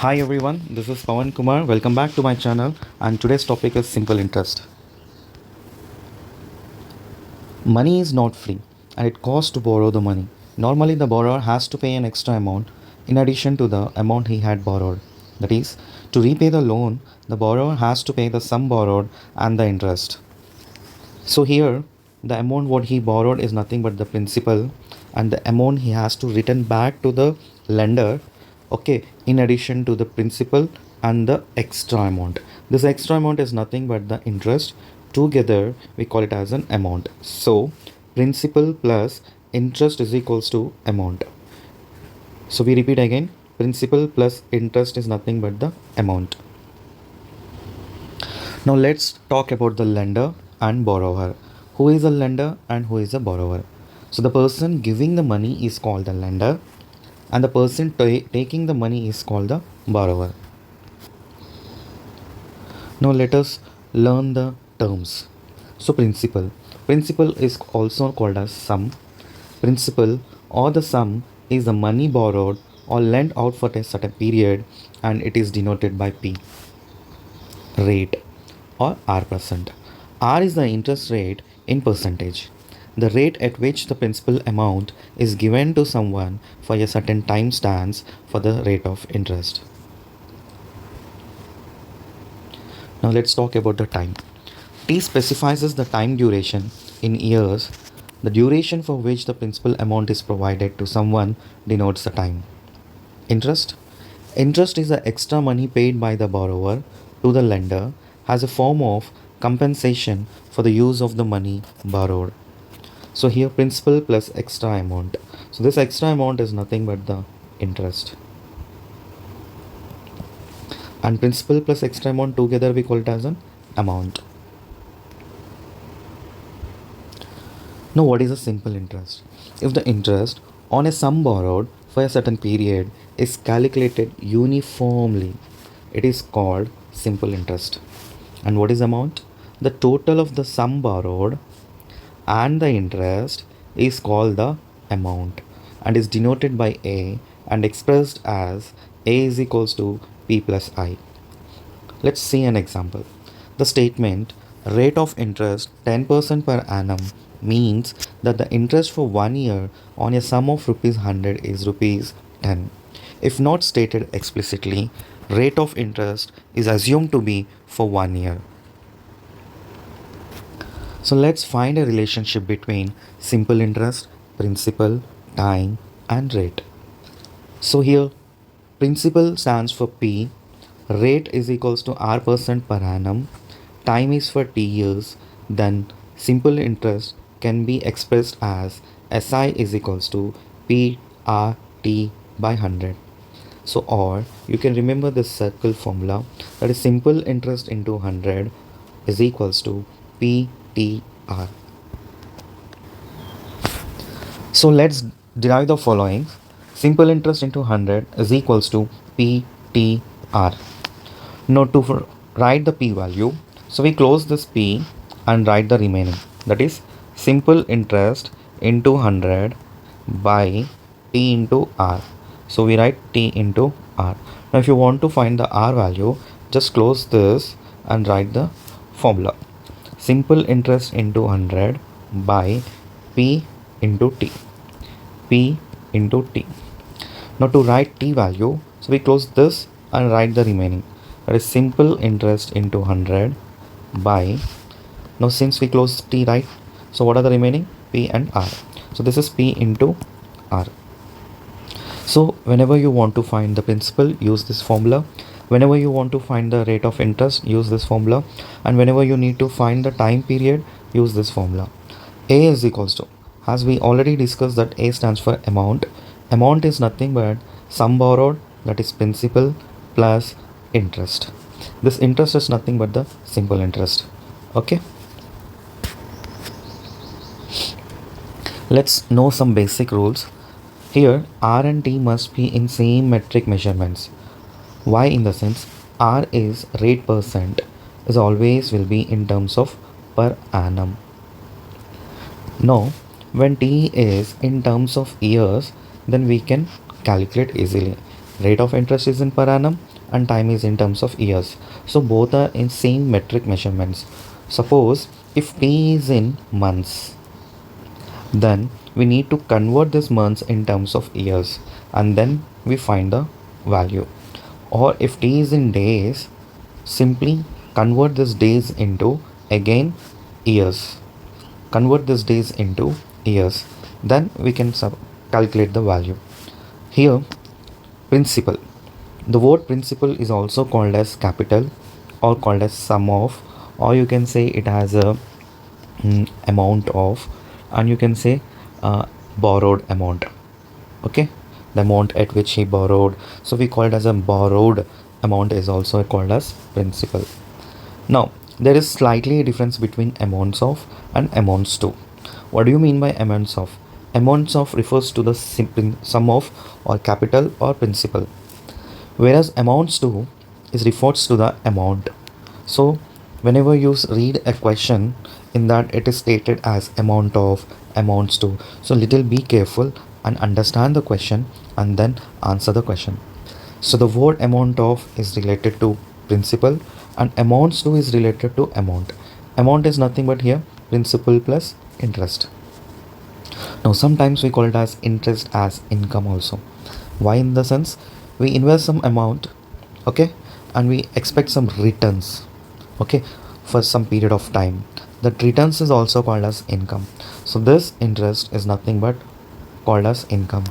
Hi everyone, this is Pawan Kumar. Welcome back to my channel, and today's topic is simple interest. Money is not free and it costs to borrow the money. Normally, the borrower has to pay an extra amount in addition to the amount he had borrowed. That is, to repay the loan, the borrower has to pay the sum borrowed and the interest. So, here the amount what he borrowed is nothing but the principal, and the amount he has to return back to the lender, okay, in addition to the principal and the extra amount. This extra amount is nothing but the interest. Together we call it as an amount. So principal plus interest is equals to amount. So we repeat again, principal plus interest is nothing but the amount. Now let's talk about the lender and borrower. Who is a lender and who is a borrower? So the person giving the money is called the lender, and the person taking the money is called the borrower. Now let us learn the terms. So principal. Principal is also called as sum. Principal or the sum is the money borrowed or lent out for a certain period, and it is denoted by P. Rate or R%. R is the interest rate in percentage. The rate at which the principal amount is given to someone for a certain time stands for the rate of interest. Now let's talk about the time. T specifies the time duration in years. The duration for which the principal amount is provided to someone denotes the time. Interest. Interest is the extra money paid by the borrower to the lender as a form of compensation for the use of the money borrowed. So here principal plus extra amount. So this extra amount is nothing but the interest. And principal plus extra amount together we call it as an amount. Now what is a simple interest? If the interest on a sum borrowed for a certain period is calculated uniformly, it is called simple interest. And what is amount? The total of the sum borrowed and the interest is called the amount and is denoted by A and expressed as A is equals to P plus I. Let's see an example. The statement rate of interest 10% per annum means that the interest for 1 year on a sum of rupees 100 is rupees 10. If not stated explicitly, rate of interest is assumed to be for 1 year. So let's find a relationship between simple interest, principal, time, and rate. So here, principal stands for P, rate is equals to R% per annum, time is for T years, then simple interest can be expressed as SI is equals to PRT by 100. So, or you can remember this circle formula, that is simple interest into 100 is equals to PTR. So let's derive the following. Simple interest into 100 is equals to PTR. Now to write the P value, so we close this P and write the remaining. That is simple interest into 100 by T into R. So we write T into R. Now if you want to find the R value, just close this and write the formula. Simple interest into 100 by P into T. P into T. Now to write T value, so we close this and write the remaining. That is simple interest into 100 by, now since we close T, right, so what are the remaining? P and R. So this is P into R. So whenever you want to find the principal, use this formula. Whenever you want to find the rate of interest, use this formula. And whenever you need to find the time period, use this formula. A is equals to, as we already discussed that A stands for amount. Amount is nothing but sum borrowed, that is principal, plus interest. This interest is nothing but the simple interest. Okay. Let's know some basic rules. Here R and T must be in same metric measurements. Why? In the sense R is rate percent is always will be in terms of per annum. Now when T is in terms of years, then we can calculate easily. Rate of interest is in per annum and time is in terms of years. So both are in same metric measurements. Suppose if T is in months, then we need to convert this months in terms of years and then we find the value. Or if T is in days, simply convert this days into again years. Convert this days into years. Then we can calculate the value. Here, principal. The word principal is also called as capital or called as sum of, or you can say it has a amount of, and you can say borrowed amount. Okay, the amount at which he borrowed, so we call it as a borrowed amount is also called as principal. Now there is slightly a difference between amounts of and amounts to. What do you mean by amounts of? Amounts of refers to the sum of or capital or principal, whereas amounts to is refers to the amount. So whenever you read a question, in that it is stated as amount of, amounts to, so little be careful and understand the question and then answer the question. So the word amount of is related to principal and amounts to is related to amount. Amount is nothing but here principal plus interest. Now sometimes we call it as interest as income also. Why? In the sense we invest some amount, okay, and we expect some returns, okay, for some period of time. That returns is also called as income. So this interest is nothing but called as income.